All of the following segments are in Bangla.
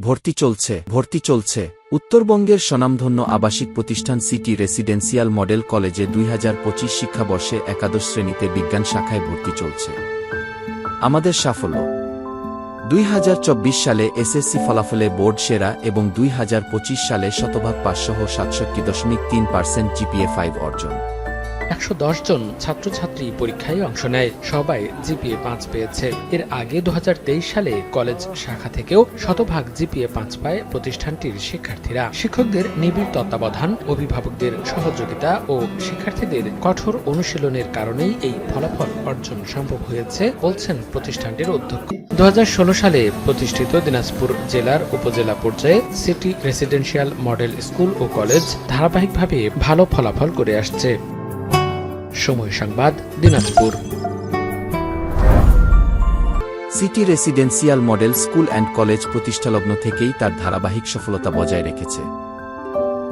ভর্তি চলছে। উত্তরবঙ্গের স্বনামধন্য আবাসিক প্রতিষ্ঠান সিটি রেসিডেন্সিয়াল মডেল কলেজে 2025 শিক্ষাবর্ষে একাদশ শ্রেণীতে বিজ্ঞান শাখায় ভর্তি চলছে। আমাদের সাফল্য: 2024 সালে এসএসসি ফলাফলে বোর্ড সেরা এবং 2025 সালে শতভাগ পাসসহ 67.3% জিপিএ 5 অর্জন। 110 জন ছাত্রছাত্রী পরীক্ষায় অংশ নেয়, সবাই জিপিএ 5 পেয়েছে। এর আগে 2023 সালে কলেজ শাখা থেকেও শতভাগ জিপিএ 5 পায় প্রতিষ্ঠানটির শিক্ষার্থীরা। শিক্ষকদের নিবিড় তত্ত্বাবধান, অভিভাবকদের সহযোগিতা ও শিক্ষার্থীদের কঠোর অনুশীলনের কারণেই এই ফলাফল অর্জন সম্ভব হয়েছে বলছেন প্রতিষ্ঠানটির অধ্যক্ষ। 2016 সালে প্রতিষ্ঠিত দিনাজপুর জেলার উপজেলা পর্যায়ে সিটি রেসিডেন্সিয়াল মডেল স্কুল ও কলেজ ধারাবাহিকভাবে ভালো ফলাফল করে আসছে। সময় সংবাদ, Dinajpur. City residential model school and college প্রতিষ্ঠালগ্ন থেকেই তার ধারাবাহিক সফলতা বজায় রেখেছে।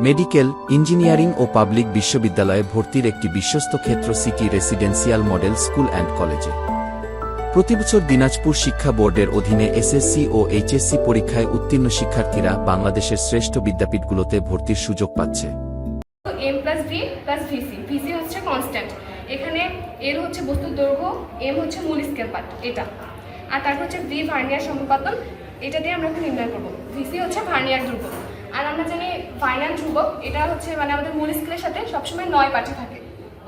মেডিকেল, ইঞ্জিনিয়ারিং ও পাবলিক বিশ্ববিদ্যালয়ে ভর্তির একটি বিশ্বস্ত ক্ষেত্র city residential model school and কলেজে। প্রতিবছর দিনাজপুর শিক্ষা বোর্ডের অধীনে এসএসসি ও এইচএসসি পরীক্ষায় উত্তীর্ণ শিক্ষার্থীরা বাংলাদেশের শ্রেষ্ঠ বিদ্যাপীঠগুলোতে ভর্তির সুযোগ পাচ্ছে। m + v + vc, vc হচ্ছে কনস্ট্যান্ট, এখানে l হচ্ছে বস্তুর দৈর্ঘ্য, m হচ্ছে মূল স্কেল পার্ট এটা, আর তারপর হচ্ছে v ভার্নিয়ার সমাপতন, এটা দিয়ে আমরা নির্ণয় করব। vc হচ্ছে ভার্নিয়ার ধ্রুবক, আর আমরা জানি ভার্নিয়ার ধ্রুবক এটা হচ্ছে আমাদের মূল স্কেলের সাথে সবসময় 9 পার্টে থাকে,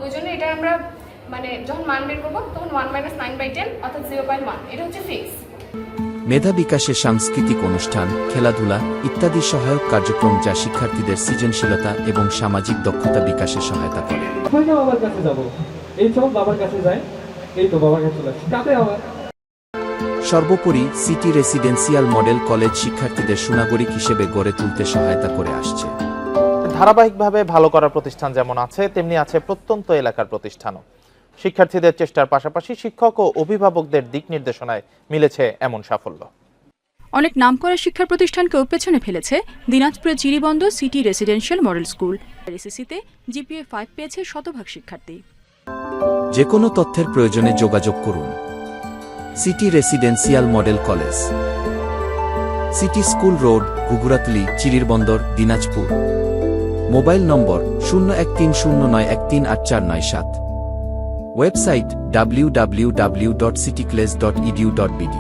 ওই জন্য এটা আমরা যখন মান বের করবো তখন 1 - 9/10 অর্থাৎ 0.1, এটা হচ্ছে ফিক্স। মেধা বিকাশে সাংস্কৃতিক অনুষ্ঠান, খেলাধুলা ইত্যাদি সহায়ক কার্যক্রম যা শিক্ষার্থীদের সৃজনশীলতা এবং সামাজিক দক্ষতা বিকাশে সহায়তা করে। সর্বোপরি সিটি রেসিডেন্সিয়াল মডেল কলেজ শিক্ষার্থীদের সুনাগরিক হিসেবে গড়ে তুলতে সহায়তা করে আসছে। ধারাবাহিকভাবে ভালো করার প্রতিষ্ঠান যেমন আছে, তেমনি আছে প্রত্যন্ত এলাকার প্রতিষ্ঠানও। শিক্ষার্থীদের চেষ্টার পাশাপাশি শিক্ষক ও অভিভাবকদের দিক নির্দেশনায় মিলেছে এমন সাফল্য। অনেক নামকরা শিক্ষা প্রতিষ্ঠানকেও পেছনে ফেলেছে দিনাজপুরের Chirirbandar city residential model school. এসএসসিতে জিপিএ 5 পেয়েছে শতভাগ শিক্ষার্থী। যে কোনো তথ্যের প্রয়োজনে যোগাযোগ করুন। City residential model college, city school road, Ghughuratali, Chirirbandar, Dinajpur. Mobile number 0130913847। Website www.cityclays.edu.bd